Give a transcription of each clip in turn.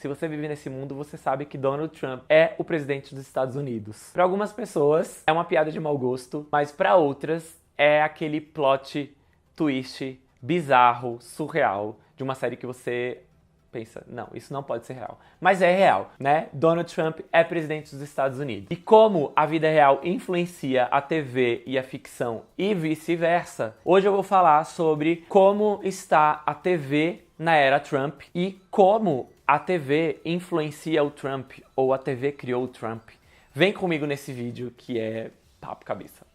Se você vive nesse mundo, você sabe que Donald Trump é o presidente dos Estados Unidos. Para algumas pessoas, é uma piada de mau gosto, mas para outras, é aquele plot twist bizarro, surreal, de uma série que você pensa, não, isso não pode ser real. Mas é real, né? Donald Trump é presidente dos Estados Unidos. E como a vida real influencia a TV e a ficção e vice-versa, hoje eu vou falar sobre como está a TV na era Trump e como a TV influencia o Trump ou a TV criou o Trump. Vem comigo nesse vídeo que é papo cabeça.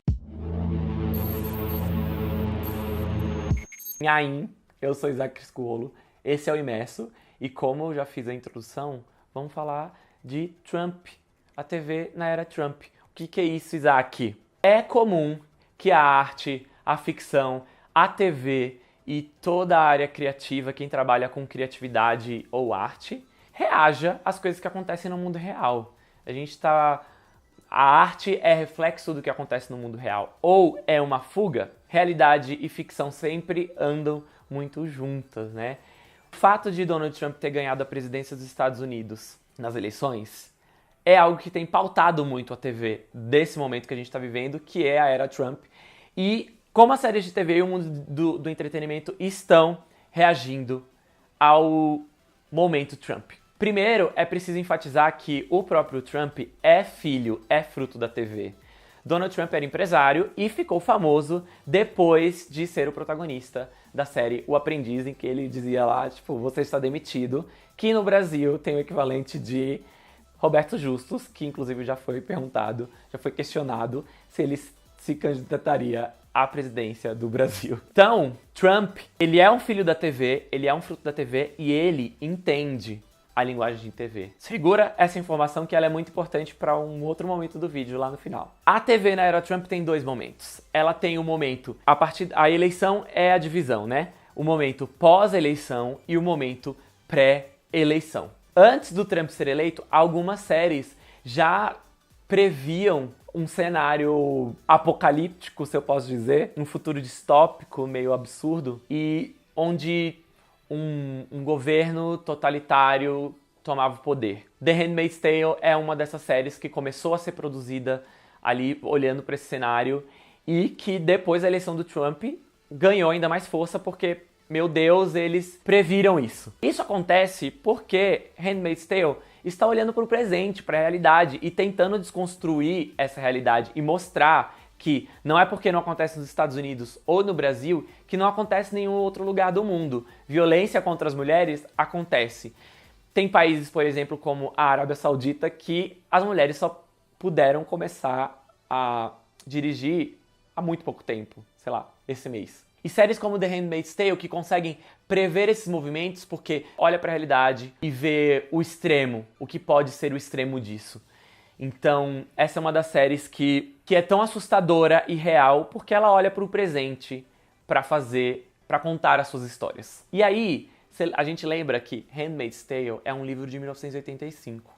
Aí, eu sou Isaac Criscuolo, esse é o Imerso. E como eu já fiz a introdução, vamos falar de Trump, a TV na era Trump. O que é isso, Isaac? É comum que a arte, a ficção, a TV e toda a área criativa, quem trabalha com criatividade ou arte, reaja às coisas que acontecem no mundo real. A arte é reflexo do que acontece no mundo real. Ou é uma fuga? Realidade e ficção sempre andam muito juntas, né? O fato de Donald Trump ter ganhado a presidência dos Estados Unidos nas eleições é algo que tem pautado muito a TV desse momento que a gente está vivendo, que é a era Trump. E como as séries de TV e o mundo do entretenimento estão reagindo ao momento Trump. Primeiro, é preciso enfatizar que o próprio Trump é fruto da TV. Donald Trump era empresário e ficou famoso depois de ser o protagonista da série O Aprendiz, em que ele dizia lá, tipo, você está demitido, que no Brasil tem o equivalente de Roberto Justus, que inclusive já foi questionado se ele se candidataria à presidência do Brasil. Então, Trump, ele é um filho da TV, ele é um fruto da TV e ele entende a linguagem de TV. Segura essa informação que ela é muito importante para um outro momento do vídeo lá no final. A TV na era Trump tem dois momentos. Ela tem o momento, a eleição é a divisão, né? O momento pós-eleição e o momento pré-eleição. Antes do Trump ser eleito, algumas séries já previam um cenário apocalíptico, se eu posso dizer, um futuro distópico, meio absurdo, e onde um governo totalitário tomava o poder. The Handmaid's Tale é uma dessas séries que começou a ser produzida ali olhando para esse cenário e que depois da eleição do Trump ganhou ainda mais força porque, meu Deus, eles previram isso. Isso acontece porque Handmaid's Tale está olhando para o presente, para a realidade e tentando desconstruir essa realidade e mostrar que não é porque não acontece nos Estados Unidos ou no Brasil que não acontece em nenhum outro lugar do mundo. Violência contra as mulheres acontece. Tem países, por exemplo, como a Arábia Saudita, que as mulheres só puderam começar a dirigir há muito pouco tempo, sei lá, esse mês. E séries como The Handmaid's Tale que conseguem prever esses movimentos porque olha para a realidade e vê o extremo, o que pode ser o extremo disso. Então, essa é uma das séries que é tão assustadora e real porque ela olha para o presente para contar as suas histórias. E aí, a gente lembra que Handmaid's Tale é um livro de 1985.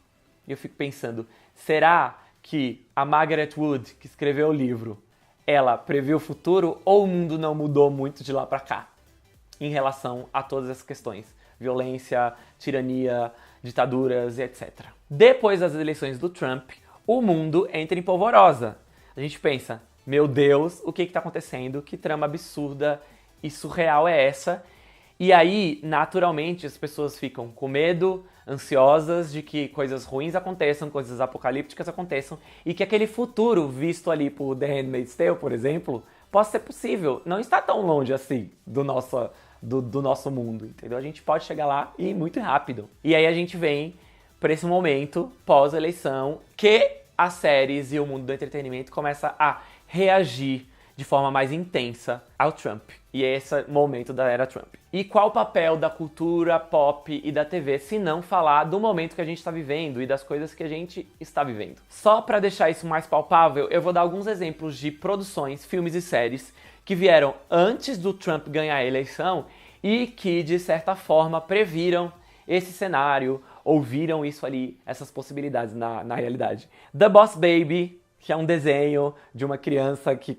E eu fico pensando, será que a Margaret Wood, que escreveu o livro, ela previu o futuro ou o mundo não mudou muito de lá para cá em relação a todas essas questões? Violência, tirania, ditaduras e etc. Depois das eleições do Trump, o mundo entra em polvorosa. A gente pensa, meu Deus, o que está acontecendo? Que trama absurda e surreal é essa? E aí, naturalmente, as pessoas ficam com medo, ansiosas de que coisas ruins aconteçam, coisas apocalípticas aconteçam e que aquele futuro visto ali por The Handmaid's Tale, por exemplo, possa ser possível. Não está tão longe assim do nosso mundo, entendeu? A gente pode chegar lá e ir muito rápido. E aí a gente vem para esse momento pós-eleição que as séries e o mundo do entretenimento começa a reagir de forma mais intensa ao Trump. E é esse momento da era Trump. E qual o papel da cultura pop e da TV se não falar do momento que a gente está vivendo e das coisas que a gente está vivendo? Só para deixar isso mais palpável, eu vou dar alguns exemplos de produções, filmes e séries que vieram antes do Trump ganhar a eleição e que, de certa forma, previram esse cenário, ouviram isso ali, essas possibilidades na realidade. The Boss Baby, que é um desenho de uma criança que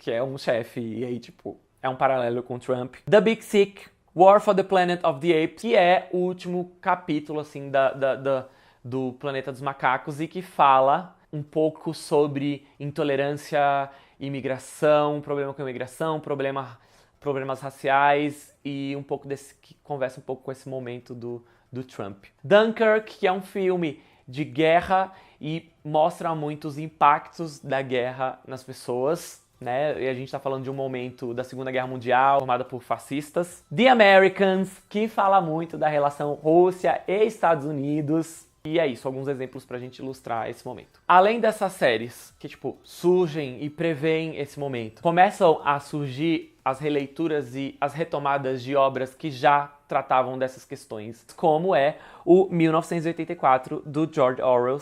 é um chefe, e aí, tipo, é um paralelo com Trump. The Big Sick, War for the Planet of the Apes, que é o último capítulo, assim, do Planeta dos Macacos e que fala um pouco sobre intolerância, imigração, problema com imigração, problemas raciais e um pouco que conversa um pouco com esse momento do Trump. Dunkirk, que é um filme de guerra e mostra muito os impactos da guerra nas pessoas, né? E a gente tá falando de um momento da Segunda Guerra Mundial, formada por fascistas. The Americans, que fala muito da relação Rússia e Estados Unidos. E é isso, alguns exemplos pra gente ilustrar esse momento. Além dessas séries que, surgem e preveem esse momento, começam a surgir as releituras e as retomadas de obras que já tratavam dessas questões, como é o 1984, do George Orwell,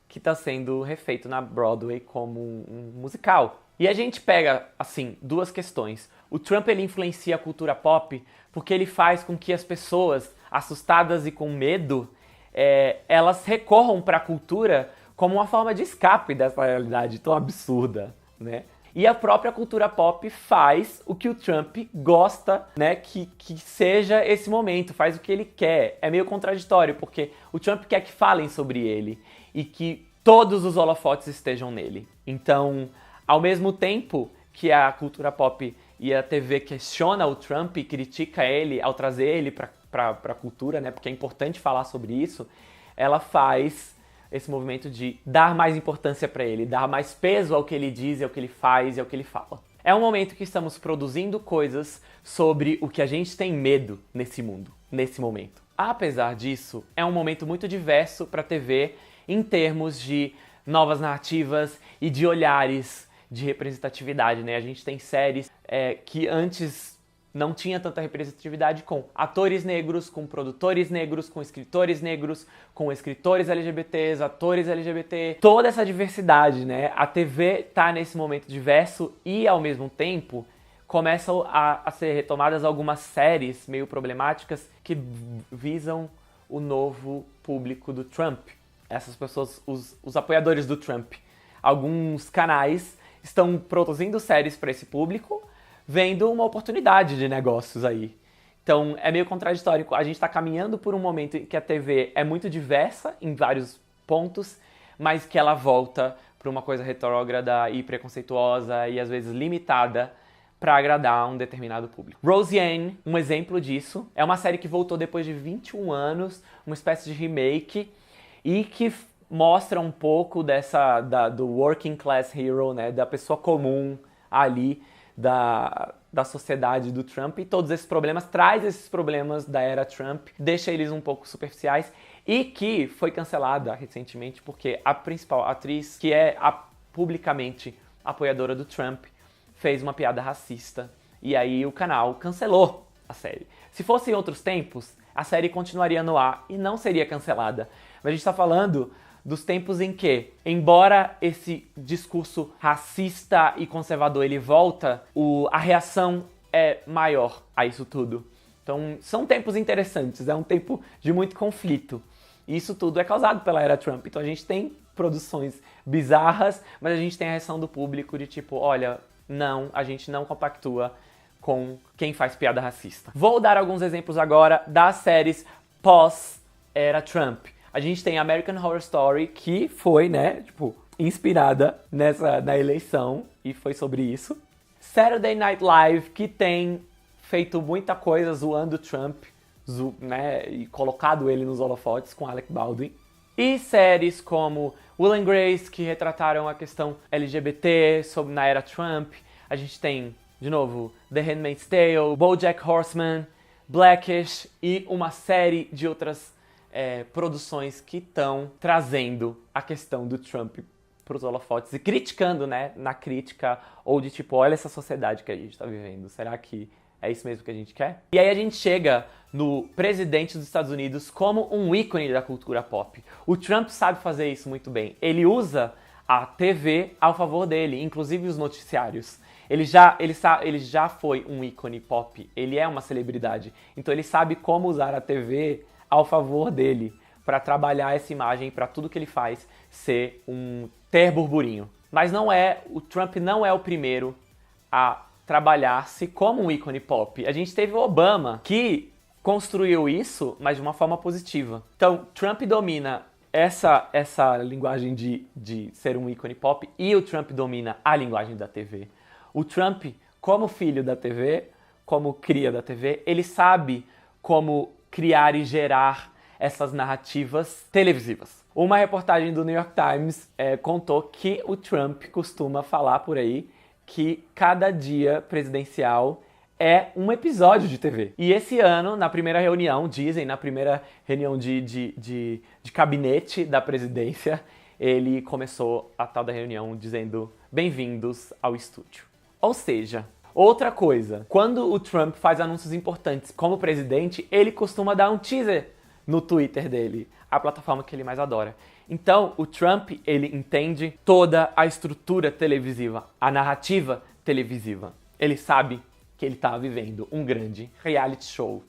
que está sendo refeito na Broadway como um musical. E a gente pega, assim, duas questões. O Trump, ele influencia a cultura pop porque ele faz com que as pessoas, assustadas e com medo, elas recorram para a cultura como uma forma de escape dessa realidade tão absurda, né? E a própria cultura pop faz o que o Trump gosta, né, que seja esse momento, faz o que ele quer. É meio contraditório, porque o Trump quer que falem sobre ele e que todos os holofotes estejam nele. Então, ao mesmo tempo que a cultura pop e a TV questiona o Trump e critica ele ao trazer ele para a cultura, né, porque é importante falar sobre isso, ela faz esse movimento de dar mais importância para ele, dar mais peso ao que ele diz, ao que ele faz e ao que ele fala. É um momento que estamos produzindo coisas sobre o que a gente tem medo nesse mundo, nesse momento. Apesar disso, é um momento muito diverso para a TV em termos de novas narrativas e de olhares de representatividade, né? A gente tem séries que antes não tinha tanta representatividade, com atores negros, com produtores negros, com escritores LGBTs, atores LGBT, toda essa diversidade, né? A TV tá nesse momento diverso e, ao mesmo tempo, começam a ser retomadas algumas séries meio problemáticas que visam o novo público do Trump. Essas pessoas, os apoiadores do Trump. Alguns canais estão produzindo séries para esse público, vendo uma oportunidade de negócios aí. Então, é meio contraditório. A gente está caminhando por um momento em que a TV é muito diversa em vários pontos, mas que ela volta para uma coisa retrógrada e preconceituosa e, às vezes, limitada para agradar um determinado público. Roseanne, um exemplo disso, é uma série que voltou depois de 21 anos, uma espécie de remake, e que mostra um pouco do working class hero, né, da pessoa comum ali, da sociedade do Trump, e todos esses problemas, traz esses problemas da era Trump, deixa eles um pouco superficiais, e que foi cancelada recentemente porque a principal atriz, que é publicamente apoiadora do Trump, fez uma piada racista, e aí o canal cancelou a série. Se fosse em outros tempos, a série continuaria no ar e não seria cancelada. Mas a gente está falando dos tempos em que, embora esse discurso racista e conservador ele volta, a reação é maior a isso tudo. Então, são tempos interessantes, é um tempo de muito conflito. E isso tudo é causado pela era Trump. Então a gente tem produções bizarras, mas a gente tem a reação do público de tipo, olha, não, a gente não compactua com quem faz piada racista. Vou dar alguns exemplos agora das séries pós-era Trump. A gente tem American Horror Story, que foi, né, inspirada na eleição, e foi sobre isso. Saturday Night Live, que tem feito muita coisa zoando o Trump, né, e colocado ele nos holofotes com Alec Baldwin. E séries como Will and Grace, que retrataram a questão LGBT na era Trump. A gente tem, de novo, The Handmaid's Tale, BoJack Horseman, Blackish e uma série de outras produções que estão trazendo a questão do Trump para os holofotes e criticando, né, na crítica, ou de tipo, olha essa sociedade que a gente está vivendo, será que é isso mesmo que a gente quer? E aí a gente chega no presidente dos Estados Unidos como um ícone da cultura pop. O Trump sabe fazer isso muito bem. Ele usa a TV ao favor dele, inclusive os noticiários. Ele já foi um ícone pop, ele é uma celebridade. Então ele sabe como usar a TV ao favor dele, para trabalhar essa imagem, para tudo que ele faz ter burburinho. Mas o Trump não é o primeiro a trabalhar-se como um ícone pop. A gente teve o Obama, que construiu isso, mas de uma forma positiva. Então, Trump domina essa linguagem de ser um ícone pop e o Trump domina a linguagem da TV. O Trump, como filho da TV, como cria da TV, ele sabe como criar e gerar essas narrativas televisivas. Uma reportagem do New York Times contou que o Trump costuma falar por aí que cada dia presidencial é um episódio de TV. E esse ano, na primeira reunião, na primeira reunião de gabinete da presidência, ele começou a tal da reunião dizendo bem-vindos ao estúdio. Ou seja, outra coisa, quando o Trump faz anúncios importantes como presidente, ele costuma dar um teaser no Twitter dele, a plataforma que ele mais adora. Então, o Trump, ele entende toda a estrutura televisiva, a narrativa televisiva. Ele sabe que ele está vivendo um grande reality show.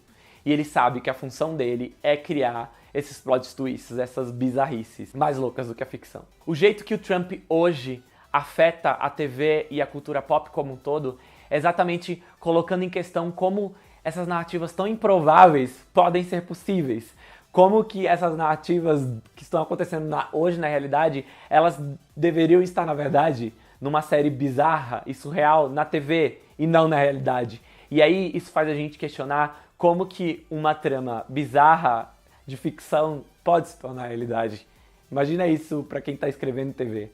E ele sabe que a função dele é criar esses plot twists, essas bizarrices, mais loucas do que a ficção. O jeito que o Trump hoje afeta a TV e a cultura pop como um todo é exatamente colocando em questão como essas narrativas tão improváveis podem ser possíveis. Como que essas narrativas que estão acontecendo hoje na realidade, elas deveriam estar, na verdade, numa série bizarra e surreal na TV e não na realidade. E aí isso faz a gente questionar como que uma trama bizarra de ficção pode se tornar realidade. Imagina isso pra quem tá escrevendo TV.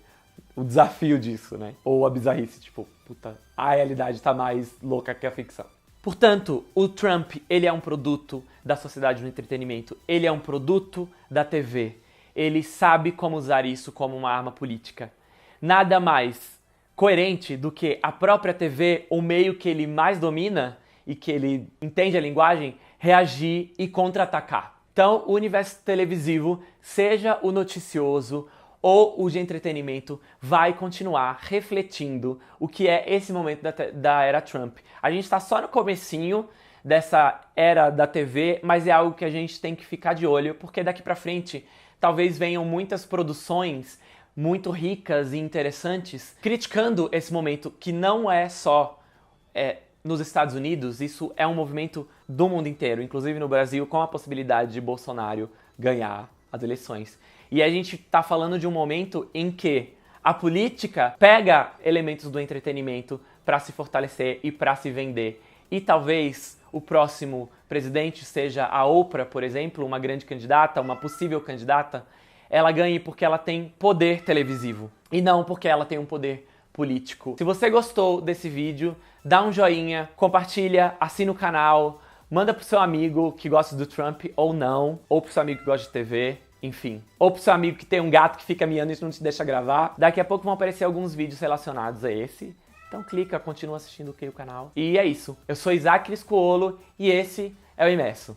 O desafio disso, né? Ou a bizarrice, tipo, puta, a realidade tá mais louca que a ficção. Portanto, o Trump, ele é um produto da sociedade do entretenimento, ele é um produto da TV. Ele sabe como usar isso como uma arma política. Nada mais coerente do que a própria TV, o meio que ele mais domina e que ele entende a linguagem, reagir e contra-atacar. Então, o universo televisivo, seja o noticioso ou o de entretenimento, vai continuar refletindo o que é esse momento da era Trump. A gente está só no comecinho dessa era da TV, mas é algo que a gente tem que ficar de olho, porque daqui pra frente talvez venham muitas produções muito ricas e interessantes, criticando esse momento que não é só nos Estados Unidos, isso é um movimento do mundo inteiro, inclusive no Brasil, com a possibilidade de Bolsonaro ganhar as eleições. E a gente tá falando de um momento em que a política pega elementos do entretenimento para se fortalecer e para se vender. E talvez o próximo presidente seja a Oprah, por exemplo, uma grande candidata, uma possível candidata, ela ganhe porque ela tem poder televisivo e não porque ela tem um poder político. Se você gostou desse vídeo, dá um joinha, compartilha, assina o canal, manda pro seu amigo que gosta do Trump ou não, ou pro seu amigo que gosta de TV, enfim. Ou pro seu amigo que tem um gato que fica miando e não te deixa gravar. Daqui a pouco vão aparecer alguns vídeos relacionados a esse. Então clica, continua assistindo o canal. E é isso. Eu sou Isaac Criscuolo e esse é o Imerso.